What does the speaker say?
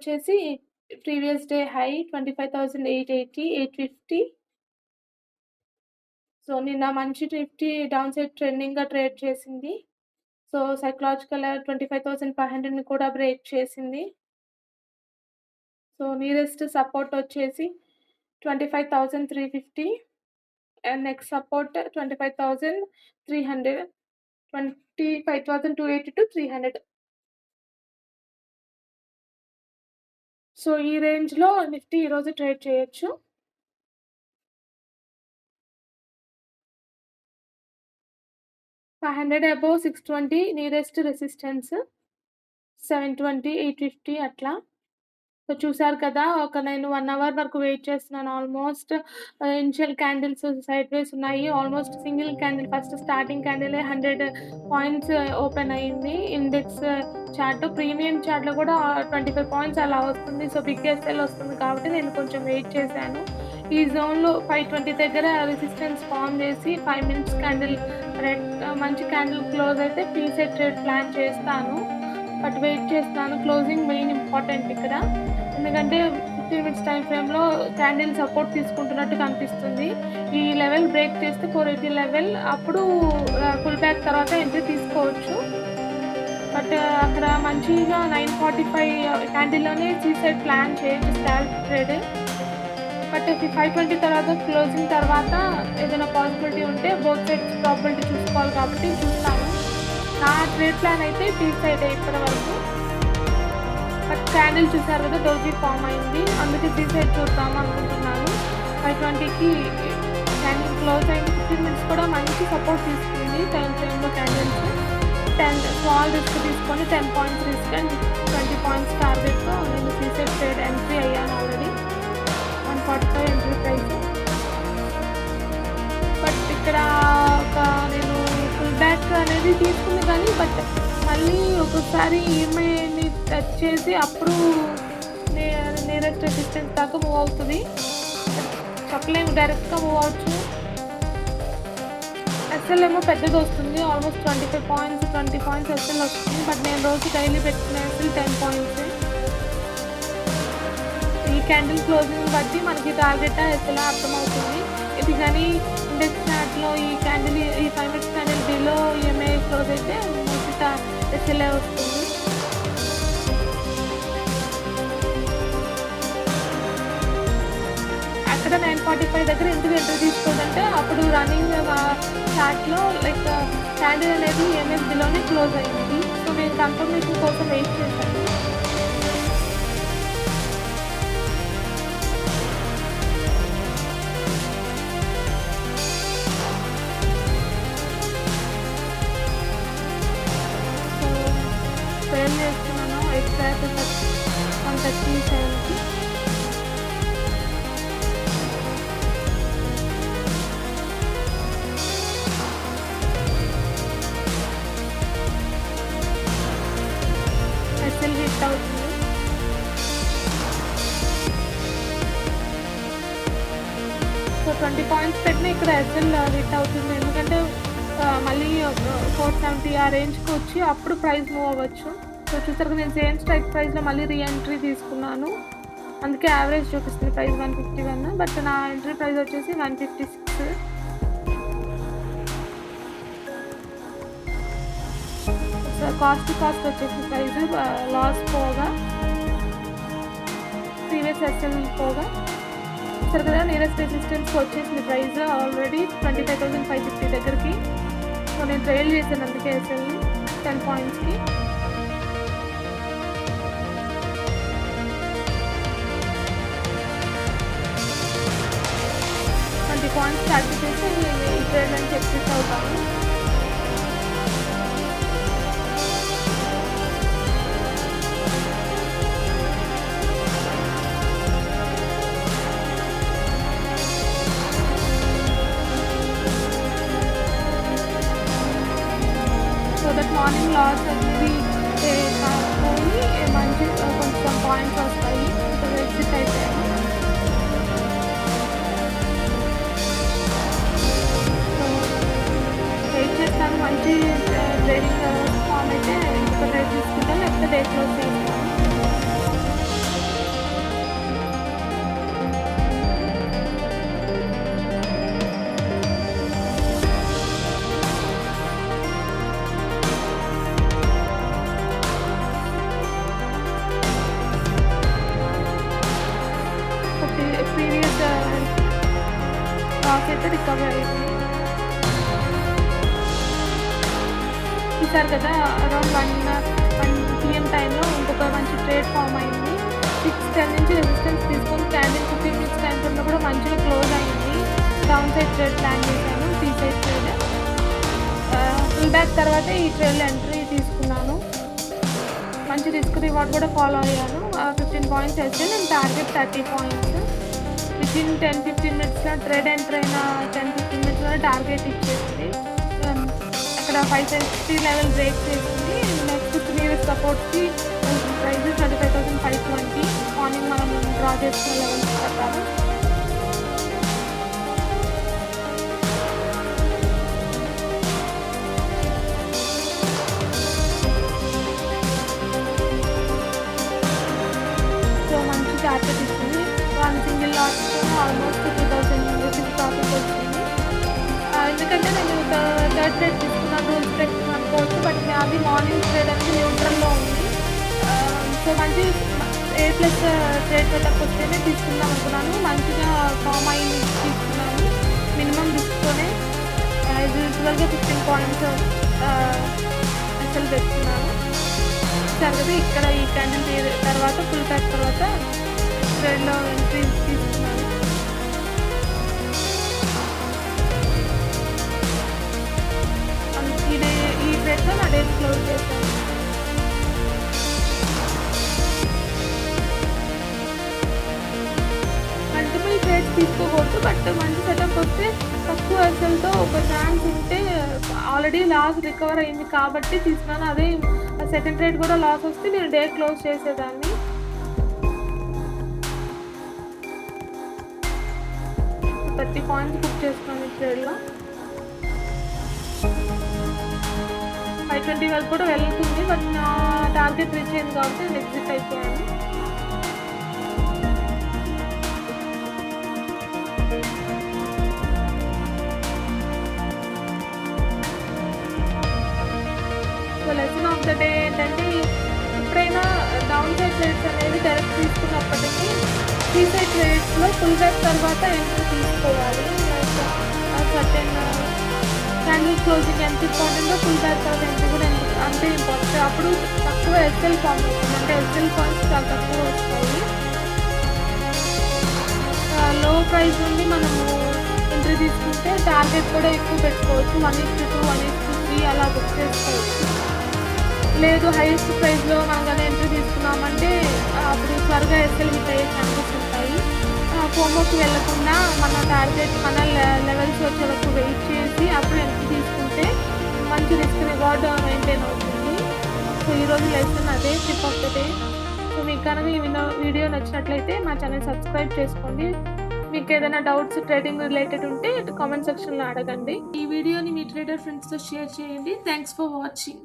వచ్చేసి previous day high 25,880, 850. So, నిన్న మంచి నిఫ్టీ డౌన్ సైడ్ ట్రెండింగ్‌గా ట్రేడ్ చేసింది. సో, సైకలాజికల్ 25,500ని కూడా బ్రేక్ చేసింది. సో, నియరెస్ట్ సపోర్ట్ వచ్చేసి 25,350 అండ్ నెక్స్ట్ సపోర్ట్ 25,300, 25,280-300. సో, ఈ రేంజ్‌లో నిఫ్టీ ఈరోజు ట్రేడ్ చేయొచ్చు. 500 అబోవ్ 620 నియరెస్ట్ రెసిస్టెన్స్, 720, 850 అట్లా. సో, చూసారు కదా! నేను 1 అవర్ వరకు వెయిట్ చేస్తున్నాను ఆల్మోస్ట్. ఇనిషియల్ క్యాండిల్స్ సైడ్‌వేస్ ఉన్నాయి. Almost single candle first starting క్యాండిలే 100 పాయింట్స్ ఓపెన్ అయింది. ఇండెక్స్ చార్ట్, ప్రీమియం చార్ట్‌లో కూడా 25 పాయింట్స్ అలా వస్తుంది. సో, బిగ్ ఎస్ఎల్ వస్తుంది కాబట్టి నేను కొంచెం వెయిట్ చేశాను. ఈ జోన్‌లో 520 దగ్గర రెసిస్టెన్స్ ఫార్మ్ చేసి 5 మినిట్స్ క్యాండిల్ మంచి క్యాండిల్ క్లోజ్ అయితే పీ సెట్ ట్రేడ్ ప్లాన్ చేస్తాను. బట్ వెయిట్ చేస్తాను. క్లోజింగ్ మెయిన్ ఇంపార్టెంట్ ఇక్కడ. ఎందుకంటే 15 మినిట్స్ టైమ్ ఫ్రేమ్‌లో క్యాండిల్ సపోర్ట్ తీసుకుంటున్నట్టు కనిపిస్తుంది. ఈ లెవెల్ బ్రేక్ చేస్తే 480 లెవెల్ అప్పుడు పుల్ బ్యాక్ తర్వాత ఎంట్రీ తీసుకోవచ్చు. బట్ అక్కడ మంచిగా 945 క్యాండిల్‌లోనే సీసైడ్ ప్లాన్ చేయొచ్చు స్కాల్ప్ ట్రేడ్. బట్ 520 తర్వాత క్లోజింగ్ తర్వాత ఏదైనా పాసిబిలిటీ ఉంటే బోత్ సైడ్స్ ప్రాబిలిటీ చూసుకోవాలి కాబట్టి చూస్తాను. నా ట్రేడ్ ప్లాన్ అయితే పీ సైడ్ ఇప్పటి వరకు. బట్ క్యాండిల్ చూసారు కదా, డోజీ ఫామ్ అయింది. అందుకే పీ సైడ్ చూద్దాం అనుకుంటున్నాను. 520కి క్యాండిల్ క్లోజ్ అయింది. 15 మినిట్స్ కూడా మంచి సపోర్ట్ తీసుకుంది. టైం ఫ్రేమ్‌లో క్యాండిల్స్ 10 స్మాల్ రిస్క్ తీసుకొని 10 పాయింట్స్ రిస్క్ అండ్ 20 పాయింట్స్ టార్గెట్‌తో నేను పీ సైడ్ ట్రేడ్ ఎంట్రీ అయ్యాను ఆల్రెడీ. 145 entry price. బట్ ఇక్కడ నేను ఫుల్ బ్యాక్ అనేది తీసుకుంది కానీ బట్ మళ్ళీ ఒక్కొక్కసారి ఈఎంఐని టచ్ చేసి అప్పుడు నియరెస్ట్ రెసిస్టెన్స్ దాకా మూవ్ అవుతుంది. చెప్పలేము, డైరెక్ట్‌గా మూవ్ అవ్వచ్చు. ఎస్ఎల్ ఏమో పెద్దది వస్తుంది. ఆల్మోస్ట్ 25 పాయింట్స్, 20 పాయింట్స్ ఎస్ఎల్ వస్తుంది. బట్ నేను రోజు డైలీ పెట్టిన ఎస్ఎల్ 10 పాయింట్స్. ఈ క్యాండిల్ క్లోజింగ్ బట్టి మనకి టార్గెట్ ఎస్ఎల్ అర్థమవుతుంది. ఇది కానీ ఇండెక్స్ చార్ట్‌లో ఈ 5 minutes candle below EMI close అయితే మిగతా ఎస్ఎల్ఏ వస్తుంది. అక్కడ 945 దగ్గర ఎందుకు ఎంట్రీ తీసుకోదంటే అప్పుడు రన్నింగ్ చార్ట్‌లో లైక్ క్యాండిల్ అనేది ఈఎంఐ బిలోనే క్లోజ్ అయింది. సో, నేను కన్ఫర్మేషన్ కోసం వెయిట్ చేశాను. సేల్ చేస్తున్నాను ఎగ్జాక్ట్ 137కి. ఎస్ఎల్ హిట్ అవుతుంది. సో, 20 పాయింట్స్ పెట్టినా ఇక్కడ ఎస్ఎల్ హిట్ అవుతుంది. ఎందుకంటే మళ్ళీ 470 ఆ రేంజ్‌కి వచ్చి అప్పుడు ప్రైస్ మూవ్ అవ్వచ్చు. సో, చూసారు నేను సేమ్ స్ట్రైక్ ప్రైస్‌లో మళ్ళీ రీఎంట్రీ తీసుకున్నాను. అందుకే యావరేజ్ చూపిస్తుంది ప్రైస్ 151. బట్ నా ఎంట్రీ ప్రైస్ వచ్చేసి 156. సో, కాస్ట్ వచ్చేసి ప్రైస్ లాస్ పోగా ప్రీవియస్ ఎస్ఎల్ పోగా చూసారు కదా, నియరెస్ట్ రెసిస్టెన్స్ వచ్చేసింది ప్రైస్ ఆల్రెడీ 25,550 దగ్గరికి. సో, నేను ట్రైల్ చేశాను అందుకే ఎస్ఎల్ని 10 పాయింట్స్‌కి. పాయింట్స్ స్టార్ట్ చేసి ఈ ట్రేడ్ అని ఎక్సిట్ అవుతాను. సో దట్ మార్నింగ్ లాస్ అనేది పోయి మంచి కొంచెం పాయింట్స్ వస్తాయి. ఎక్సిట్ అయిపోయాను. చేస్తాను మంచి ట్రేడింగ్ ఫామ్ అయితే ఇంకొక ట్రేడ్ తీసుకుంటాను, లేకపోతే డే క్లోజ్ చేస్తాను. ప్రీవియస్ లాస్ అయితే రికవర్ అయింది. చూసారు కదా, అరౌండ్ 1 PM టైంలో ఇంకొక మంచి ట్రేడ్ ఫామ్ అయింది. 6:10 నుంచి రెసిస్టెన్స్ తీసుకొని క్యాండిల్ 15 మినిట్స్ టైం ఫ్రేమ్లో కూడా మంచిగా క్లోజ్ అయింది. డౌన్ సైడ్ ట్రేడ్ ప్లాన్ చేశాను, టీ సైడ్ ట్రేడ్. ఫుల్ బ్యాక్ తర్వాత ఈ ట్రేడ్లో ఎంట్రీ తీసుకున్నాను. మంచి రిస్క్ రివార్డ్ కూడా ఫాలో అయ్యాను. 15 పాయింట్స్ వేస్తే నేను టార్గెట్ 30 పాయింట్స్. వితిన్ 10-15 మినిట్స్లో ట్రేడ్ ఎంటర్ అయిన 10-15 మినిట్స్లో టార్గెట్ ఇచ్చేసింది. అక్కడ 550 లెవెల్ బ్రేక్ చేసింది. నెక్స్ట్ 3 ఇయర్స్ సపోర్ట్కి ప్రైస్ 25,520 మార్నింగ్ మనం డ్రా చేసుకున్న లెవెల్స్ ప్రకారం. సో మంచి టార్గెట్ ఇచ్చింది. 1 సింగిల్ లాట్తో ఆల్మోస్ట్ 2,000 రూపీస్ ప్రాఫిట్ వచ్చింది. ఎందుకంటే నేను థర్డ్ ట్రేడ్ తీసుకున్నాను, రూల్స్ ట్రేడ్ అనుకోవచ్చు, బట్ అది మార్నింగ్ ట్రేడ్ అనేది న్యూట్రల్లో ఉంది. సో మంచి A+ ట్రేడ్ సెటప్ వస్తేనే తీసుకుందాం అనుకున్నాను. మంచిగా ఫామ్ అయ్యి తీసుకున్నాను. మినిమం రిస్క్తోనే యూజువల్గా 15 పాయింట్స్ అసలు పెట్టుకున్నాను. తర్వాత ఇక్కడ ఈ క్యాండిల్ తర్వాత ఫుల్ బ్యాక్ తర్వాత ట్రేడ్లో ఎంట్రీ తీసుకున్నాను. ఈ ట్రేడ్లో నా డే క్లోజ్ చేశాను. మల్టిపుల్ ట్రేడ్స్ తీసుకోకూడదు, బట్ మంచి సెటప్ వస్తే తక్కువ అసలుతో ఒక ఛాన్స్ ఉంటే ఆల్రెడీ లాస్ రికవర్ అయింది కాబట్టి తీసుకున్నాను. అదే సెకండ్ ట్రేడ్ కూడా లాస్ వస్తే నేను డే క్లోజ్ చేసేదాన్ని. 30 పాయింట్స్ బుక్ చేసుకున్నాను ఈ ట్రేడ్లో. 520 వరకు కూడా వెళ్తుంది, బట్ నా టార్గెట్ రీచ్ అయింది కాబట్టి నేను ఎగ్జిట్ అయిపోయాను. So lesson of the day ఏంటంటే, ఎప్పుడైనా డౌన్ సైడ్ ట్రేడ్స్ అనేది డైరెక్ట్ తీసుకున్నప్పటికీ టీ సైడ్ ట్రేడ్స్లో ఫుల్ బ్యాక్ తర్వాత ఎంట్రీ తీసుకోవాలి. సర్టెన్ క్యాండిల్ క్లోజింగ్ ఎంత ఇంపార్టెంటో ఫుల్ బ్యాక్ తర్వాత ఎంట్రీ కూడా అంతే ఇంపార్టెంట్. అప్పుడు తక్కువ ఎస్ఎల్ ఫామ్ అవుతుంది, అంటే ఎస్ఎల్ పాయింట్స్ చాలా తక్కువ వస్తాయి. లో ప్రైస్ నుండి మనము ఎంట్రీ తీసుకుంటే టార్గెట్ కూడా ఎక్కువ పెట్టుకోవచ్చు. 1:2, 1:3 అలా బుక్ చేసుకోవచ్చు. లేదు హైయెస్ట్ ప్రైస్లో మనం కానీ ఎంట్రీ తీసుకున్నామంటే అప్పుడు త్వరగా ఎస్ఎల్ హిట్ అయ్యే ఛాన్సెస్ ఉంటాయి. ఫోమోకి వెళ్ళకుండా మన టార్గెట్ మన లెవెల్స్ వచ్చే వరకు వెయిట్ చేసి అప్పుడు ఎంట్రీ తీసుకుంటే మంచి రిస్క్ రివార్డ్ మెయింటైన్ అవుతుంది. సో ఈరోజు లెసన్ అదే, tip of the day. So మీకు కనుక ఈ వీడియో నచ్చినట్లయితే మా ఛానల్ సబ్స్క్రైబ్ చేసుకోండి. మీకు ఏదైనా డౌట్స్ ట్రేడింగ్ రిలేటెడ్ ఉంటే కామెంట్ సెక్షన్లో అడగండి. ఈ వీడియోని మీ ట్రేడర్ ఫ్రెండ్స్తో షేర్ చేయండి. Thanks for watching.